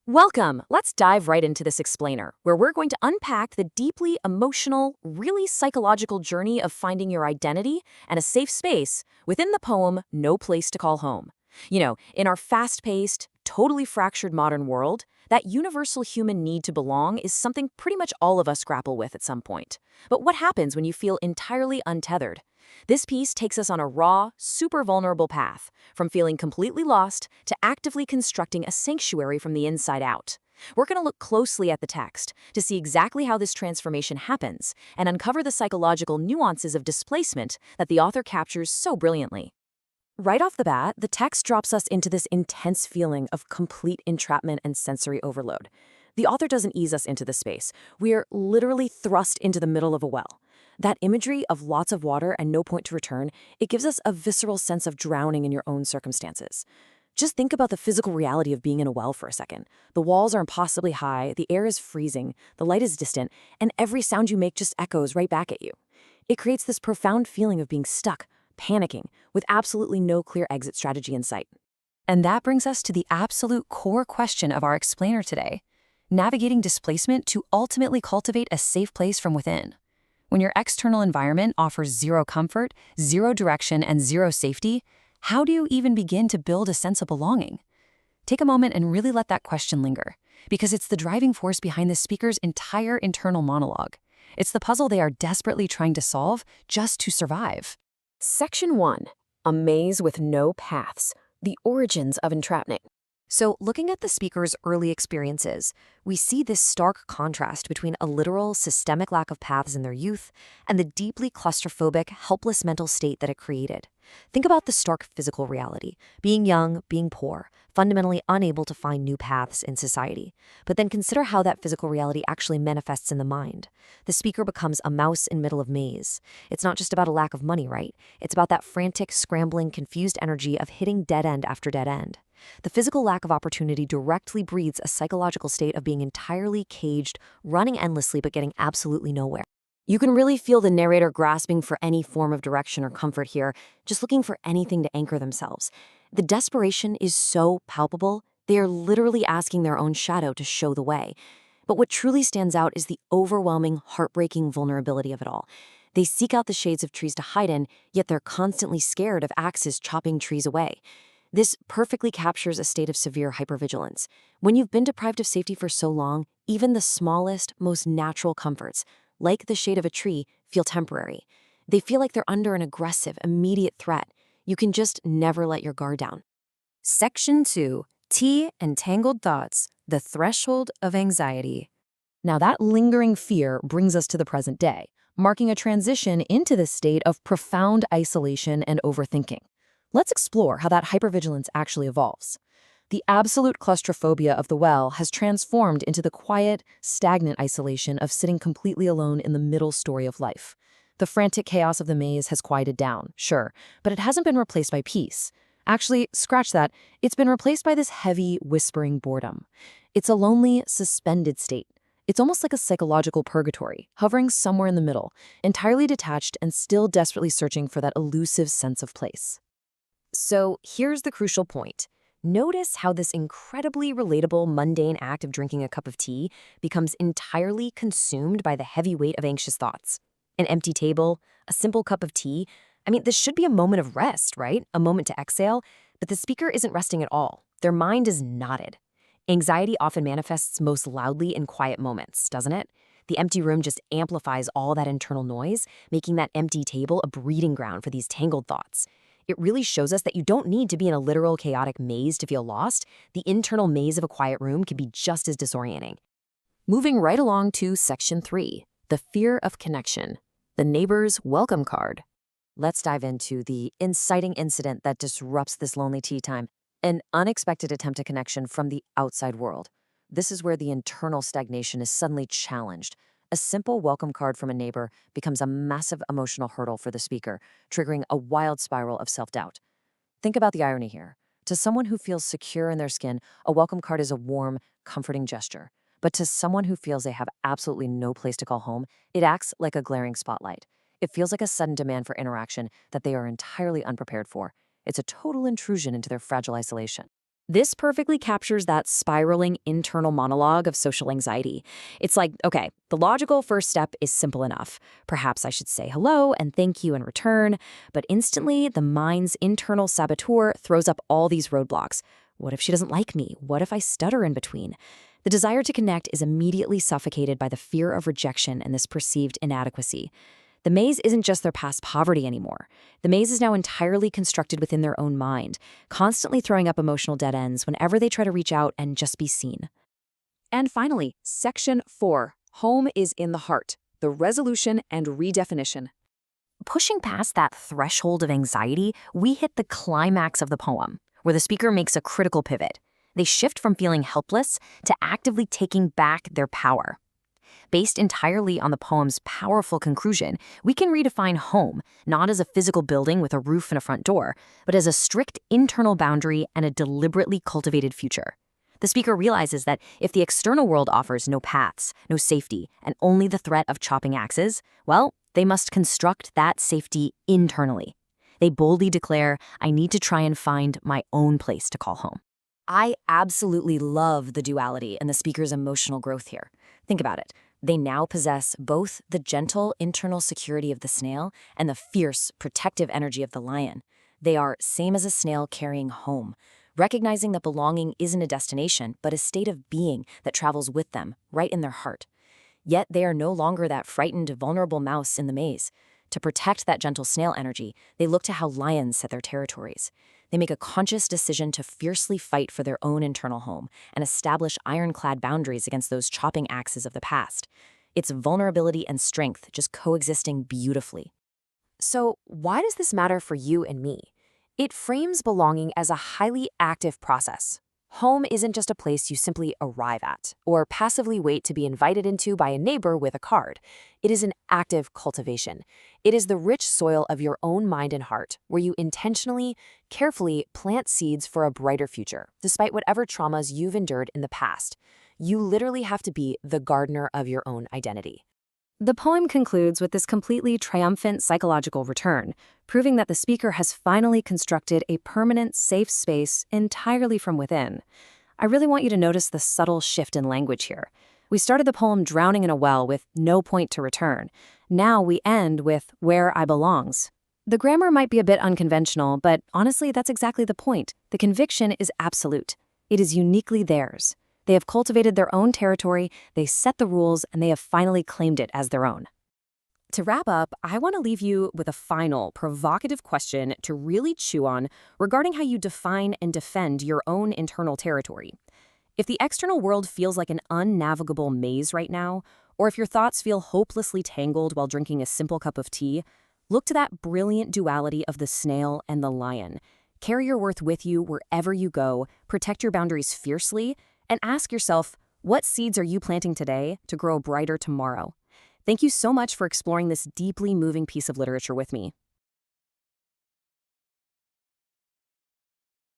Welcome! Let's dive right into this explainer, where we're going to unpack the deeply emotional, really psychological journey of finding your identity and a safe space within the poem No Place to Call Home. In our fast-paced, totally fractured modern world, that universal human need to belong is something pretty much all of us grapple with at some point. But what happens when you feel entirely untethered? This piece takes us on a raw, super vulnerable path, from feeling completely lost to actively constructing a sanctuary from the inside out. We're going to look closely at the text to see exactly how this transformation happens and uncover the psychological nuances of displacement that the author captures so brilliantly. Right off the bat, the text drops us into this intense feeling of complete entrapment and sensory overload. The author doesn't ease us into the space. We're literally thrust into the middle of a well. That imagery of lots of water and no point to return, it gives us a visceral sense of drowning in your own circumstances. Just think about the physical reality of being in a well for a second. The walls are impossibly high, the air is freezing, the light is distant, and every sound you make just echoes right back at you. It creates this profound feeling of being stuck, panicking, with absolutely no clear exit strategy in sight. And that brings us to the absolute core question of our explainer today: navigating displacement to ultimately cultivate a safe place from within. When your external environment offers zero comfort, zero direction, and zero safety, how do you even begin to build a sense of belonging? Take a moment and really let that question linger, because it's the driving force behind the speaker's entire internal monologue. It's the puzzle they are desperately trying to solve just to survive. Section 1. A maze with no paths. The origins of entrapment. So, looking at the speaker's early experiences, we see this stark contrast between a literal, systemic lack of paths in their youth and the deeply claustrophobic, helpless mental state that it created. Think about the stark physical reality: being young, being poor, fundamentally unable to find new paths in society. But then consider how that physical reality actually manifests in the mind. The speaker becomes a mouse in middle of maze. It's not just about a lack of money, right? It's about that frantic, scrambling, confused energy of hitting dead end after dead end. The physical lack of opportunity directly breeds a psychological state of being entirely caged, running endlessly but getting absolutely nowhere. You can really feel the narrator grasping for any form of direction or comfort here, just looking for anything to anchor themselves. The desperation is so palpable, they are literally asking their own shadow to show the way. But what truly stands out is the overwhelming, heartbreaking vulnerability of it all. They seek out the shades of trees to hide in, yet they're constantly scared of axes chopping trees away. This perfectly captures a state of severe hypervigilance. When you've been deprived of safety for so long, even the smallest, most natural comforts, like the shade of a tree, feel temporary. They feel like they're under an aggressive, immediate threat. You can just never let your guard down. Section 2. Tea and Tangled Thoughts, the Threshold of Anxiety. Now that lingering fear brings us to the present day, marking a transition into the state of profound isolation and overthinking. Let's explore how that hypervigilance actually evolves. The absolute claustrophobia of the well has transformed into the quiet, stagnant isolation of sitting completely alone in the middle story of life. The frantic chaos of the maze has quieted down, sure, but it hasn't been replaced by peace. Actually, scratch that, it's been replaced by this heavy, whispering boredom. It's a lonely, suspended state. It's almost like a psychological purgatory, hovering somewhere in the middle, entirely detached and still desperately searching for that elusive sense of place. So here's the crucial point. Notice how this incredibly relatable, mundane act of drinking a cup of tea becomes entirely consumed by the heavy weight of anxious thoughts. An empty table, a simple cup of tea. This should be a moment of rest, right? A moment to exhale, but the speaker isn't resting at all. Their mind is knotted. Anxiety often manifests most loudly in quiet moments, doesn't it? The empty room just amplifies all that internal noise, making that empty table a breeding ground for these tangled thoughts. It really shows us that you don't need to be in a literal chaotic maze to feel lost. The internal maze of a quiet room can be just as disorienting. Moving right along to Section 3, the fear of connection, the neighbor's welcome card. Let's dive into the inciting incident that disrupts this lonely tea time, an unexpected attempt at connection from the outside world. This is where the internal stagnation is suddenly challenged. A simple welcome card from a neighbor becomes a massive emotional hurdle for the speaker, triggering a wild spiral of self-doubt. Think about the irony here. To someone who feels secure in their skin, a welcome card is a warm, comforting gesture. But to someone who feels they have absolutely no place to call home, it acts like a glaring spotlight. It feels like a sudden demand for interaction that they are entirely unprepared for. It's a total intrusion into their fragile isolation. This perfectly captures that spiraling internal monologue of social anxiety. It's like, okay, the logical first step is simple enough. Perhaps I should say hello and thank you in return, but instantly the mind's internal saboteur throws up all these roadblocks. What if she doesn't like me? What if I stutter in between? The desire to connect is immediately suffocated by the fear of rejection and this perceived inadequacy. The maze isn't just their past poverty anymore. The maze is now entirely constructed within their own mind, constantly throwing up emotional dead ends whenever they try to reach out and just be seen. And finally, Section 4, Home is in the Heart, the Resolution and Redefinition. Pushing past that threshold of anxiety, we hit the climax of the poem, where the speaker makes a critical pivot. They shift from feeling helpless to actively taking back their power. Based entirely on the poem's powerful conclusion, we can redefine home not as a physical building with a roof and a front door, but as a strict internal boundary and a deliberately cultivated future. The speaker realizes that if the external world offers no paths, no safety, and only the threat of chopping axes, well, they must construct that safety internally. They boldly declare, I need to try and find my own place to call home. I absolutely love the duality and the speaker's emotional growth here. Think about it. They now possess both the gentle internal security of the snail and the fierce, protective energy of the lion. They are same as a snail carrying home, recognizing that belonging isn't a destination, but a state of being that travels with them, right in their heart. Yet they are no longer that frightened, vulnerable mouse in the maze. To protect that gentle snail energy, they look to how lions set their territories. They make a conscious decision to fiercely fight for their own internal home and establish ironclad boundaries against those chopping axes of the past. It's vulnerability and strength just coexisting beautifully. So, why does this matter for you and me? It frames belonging as a highly active process. Home isn't just a place you simply arrive at or passively wait to be invited into by a neighbor with a card. It is an active cultivation. It is the rich soil of your own mind and heart, where you intentionally, carefully plant seeds for a brighter future, despite whatever traumas you've endured in the past. You literally have to be the gardener of your own identity. The poem concludes with this completely triumphant psychological return, proving that the speaker has finally constructed a permanent, safe space entirely from within. I really want you to notice the subtle shift in language here. We started the poem drowning in a well with no point to return. Now we end with where I belongs. The grammar might be a bit unconventional, but honestly, that's exactly the point. The conviction is absolute. It is uniquely theirs. They have cultivated their own territory, they set the rules, and they have finally claimed it as their own. To wrap up, I want to leave you with a final, provocative question to really chew on regarding how you define and defend your own internal territory. If the external world feels like an unnavigable maze right now, or if your thoughts feel hopelessly tangled while drinking a simple cup of tea, look to that brilliant duality of the snail and the lion. Carry your worth with you wherever you go, protect your boundaries fiercely, and ask yourself, what seeds are you planting today to grow a brighter tomorrow? Thank you so much for exploring this deeply moving piece of literature with me.